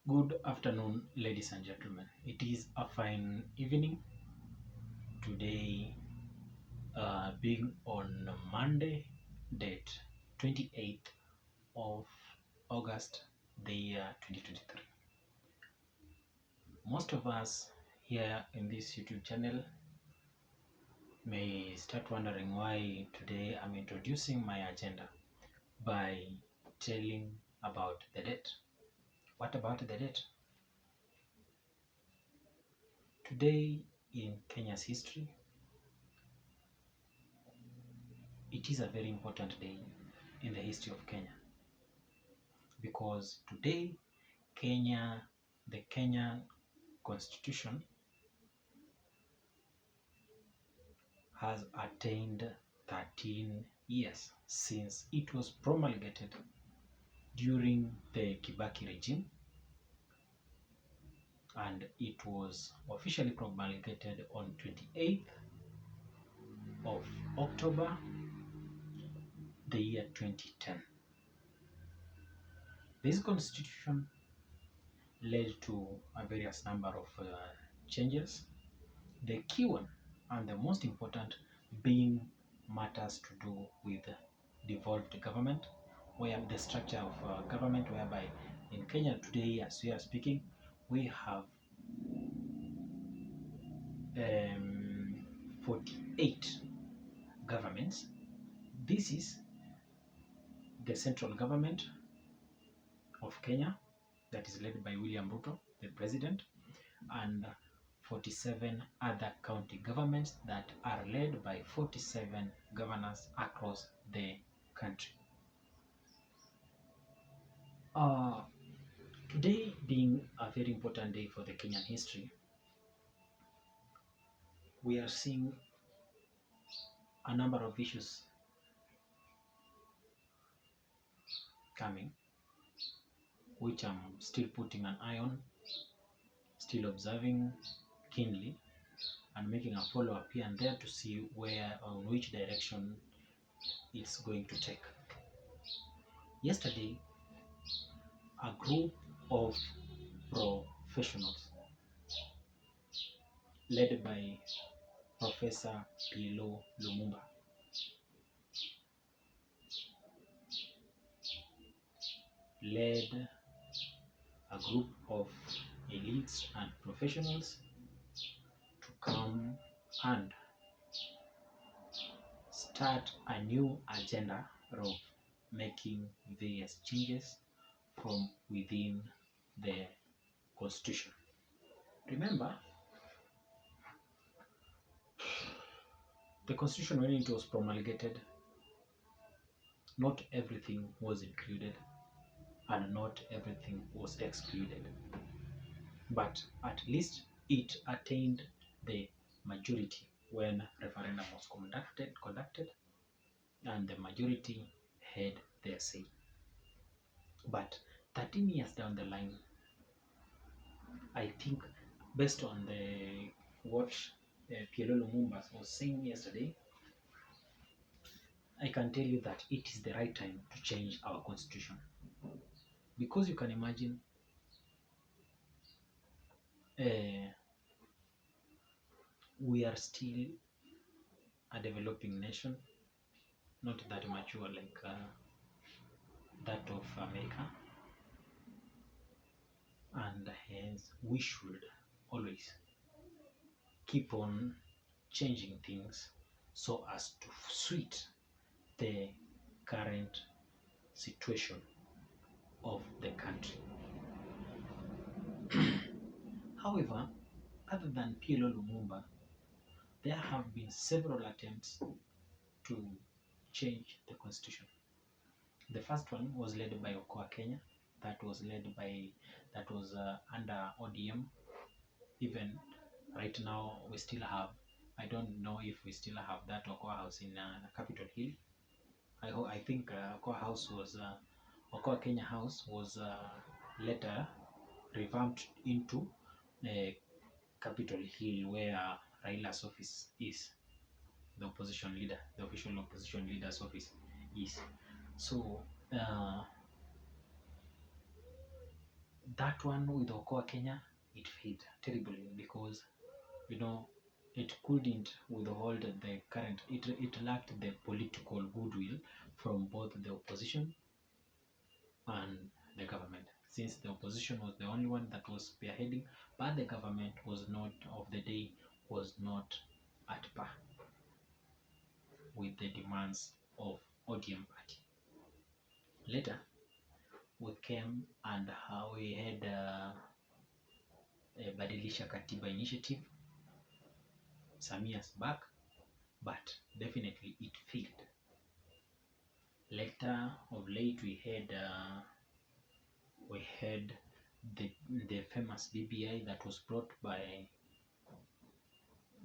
Good afternoon, ladies and gentlemen. It is a fine evening today, being on Monday, date 28th of August, the year 2023. Most of us here in this YouTube channel may start wondering why today I'm introducing my agenda by telling about the date. What about the date? Today in Kenya's history, it is a very important day in the history of Kenya because today the Kenya Constitution has attained 13 years since it was promulgated during the Kibaki regime, and it was officially promulgated on 28th of October the year 2010. This constitution led to a various number of changes. The key one and the most important being matters to do with devolved government, where the structure of government, whereby in Kenya today, as we are speaking, we have 48 governments. This is the central government of Kenya that is led by William Ruto, the president, and 47 other county governments that are led by 47 governors across the country. Today being a very important day for the Kenyan history, we are seeing a number of issues coming, which I'm still putting an eye on, still observing keenly, and making a follow-up here and there to see where or which direction it's going to take. Yesterday, a group of professionals led by Professor Pilo Lumumba led a group of elites and professionals to come and start a new agenda of making various changes from within the constitution. Remember, the constitution, when it was promulgated, not everything was included and not everything was excluded, but at least it attained the majority when referendum was conducted and the majority had their say. But 13 years down the line, I think, based on what Pierre Lumumba was saying yesterday, I can tell you that it is the right time to change our constitution. Because you can imagine, we are still a developing nation, not that mature like that of America, and hence we should always keep on changing things so as to suit the current situation of the country. However, other than PLO Lumumba, there have been several attempts to change the constitution. The first one was led by Okoa Kenya, that was under ODM. Even right now, we still have, I don't know if we still have that Okoa House in Capitol Hill. I think Okoa Kenya House was later revamped into Capitol Hill, where Raila's office is, the opposition leader, the official opposition leader's office is. So That one with Okoa Kenya, it failed terribly because it couldn't withhold the current. It lacked the political goodwill from both the opposition and the government, since the opposition was the only one that was spearheading, but the government was not of the day was not at par with the demands of ODM party. Later, we came and how we had a Badilisha Katiba initiative some years back, but definitely it failed. Later of late, we had the famous BBI that was brought by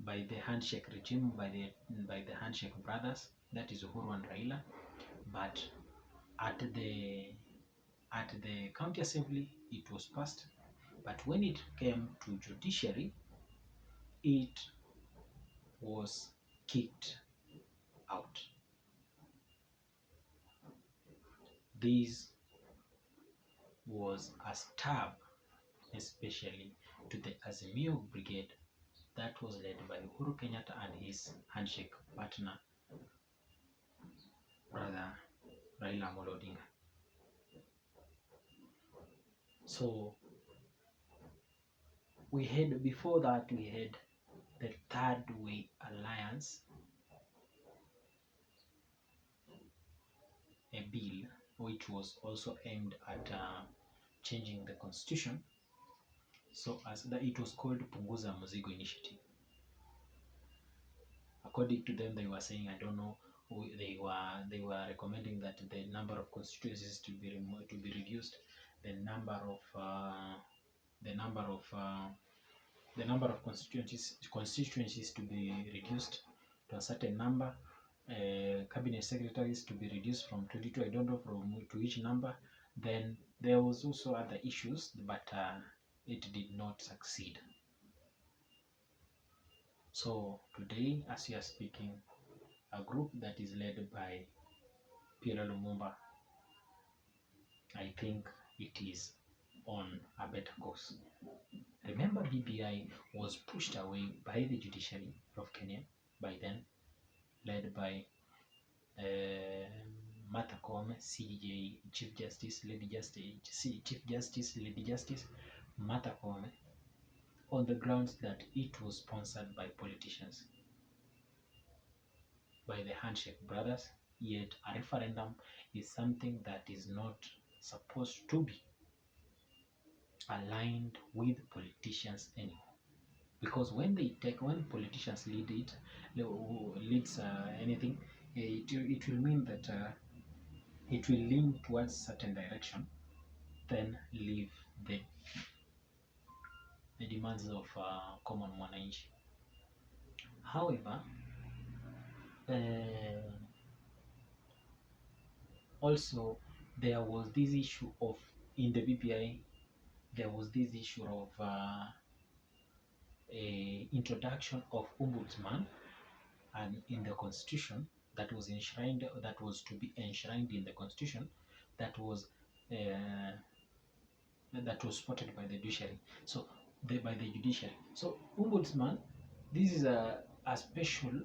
the handshake regime, by the handshake brothers, that is Uhuru and Raila. But at the county assembly, it was passed. But when it came to judiciary, it was kicked out. This was a stab, especially to the Azimio Brigade that was led by Uhuru Kenyatta and his handshake partner, brother Raila Amolo Odinga. So before that we had the Third Way Alliance, a bill which was also aimed at changing the constitution, so as that it was called Punguza Mzigo Initiative. According to them, they were saying, I don't know, they were recommending that the number of constituencies to be reduced, the number of constituencies to be reduced to a certain number, cabinet secretaries to be reduced from 22, I don't know from to which number. Then there was also other issues, but it did not succeed. So today, as we are speaking, a group that is led by Pierre Lumumba, I think it is on a better course. Remember, BBI was pushed away by the judiciary of Kenya by then, led by Martha Koome, CJ, Chief Justice, Lady Justice Martha Koome, on the grounds that it was sponsored by politicians, by the handshake brothers, yet a referendum is something that is not supposed to be aligned with politicians anymore. Because when politicians leads anything, it will mean that it will lean towards certain direction, then leave the demands of common mwananchi. However, also there was this issue of, in the BBI, there was this issue of a introduction of ombudsman, and in the constitution that was to be enshrined in the constitution, that was supported by the judiciary. So by the judiciary. So ombudsman, this is a special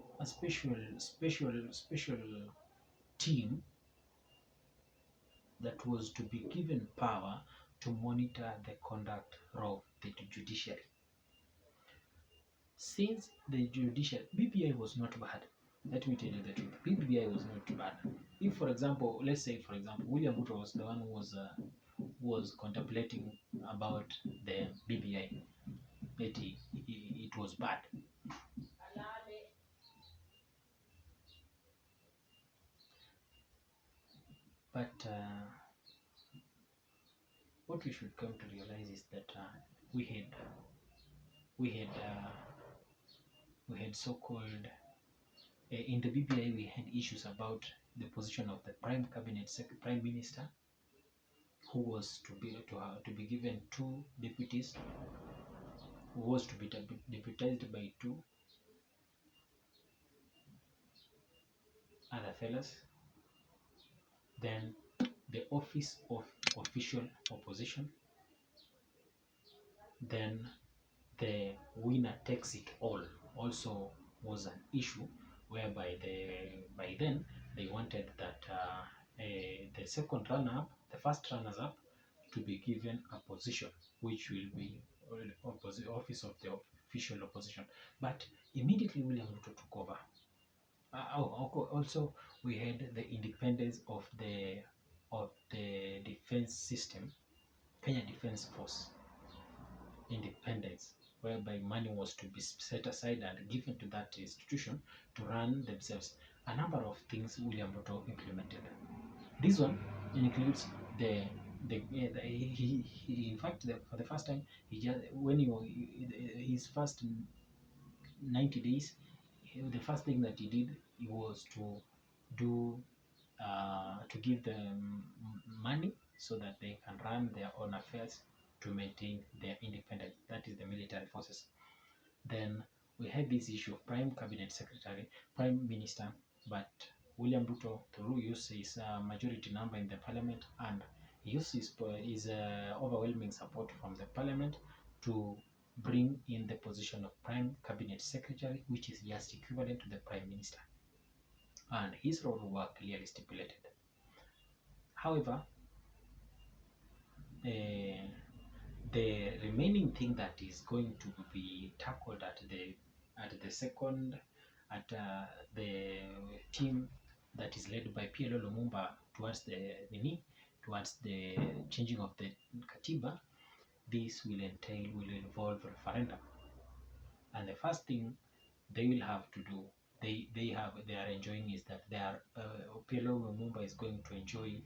team that was to be given power to monitor the conduct of the judiciary. Since the judiciary, BBI was not bad. Let me tell you the truth. BBI was not bad. If, for example, let's say, for example, William Ruto was the one who was contemplating about the BBI, it was bad. But what we should come to realize is that we had so-called in the BBI we had issues about the position of the prime minister, who was to be given 2 deputies, who was to be deputized by 2 other fellows. Then the office of official opposition, then the winner takes it all also was an issue, whereby by then they wanted that the second runner-up, the first runners-up, to be given a position which will be office of the official opposition. But immediately William Ruto took over. Also, we had the independence of the defense system, Kenya Defense Force independence, whereby money was to be set aside and given to that institution to run themselves. A number of things William Ruto implemented. This one includes he in fact for the first time he just when his first 90 days, the first thing that he did was to do to give them money so that they can run their own affairs to maintain their independence. That is the military forces. Then we had this issue of prime cabinet secretary, prime minister, but William Ruto, through use his majority number in the parliament, and he used his overwhelming support from the parliament to bring in the position of prime cabinet secretary, which is just equivalent to the prime minister, and his role were clearly stipulated. However, the remaining thing that is going to be tackled at the second at the team that is led by PLO Lumumba towards the changing of the Katiba, this will involve referendum. And the first thing they will have to do, they are enjoying, is that PLO Lumumba is going to enjoy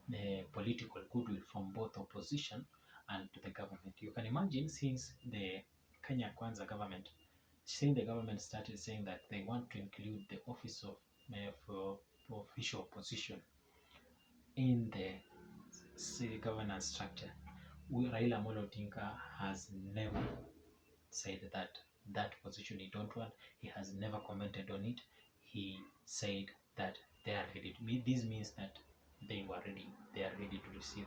the political goodwill from both opposition and to the government. You can imagine, since the Kenya Kwanza government, since the government started saying that they want to include the office of for official opposition in the city governance structure, Raila Amolo Odinga has never said that position he don't want. He has never commented on it. He said that they are ready. This means that they are ready to receive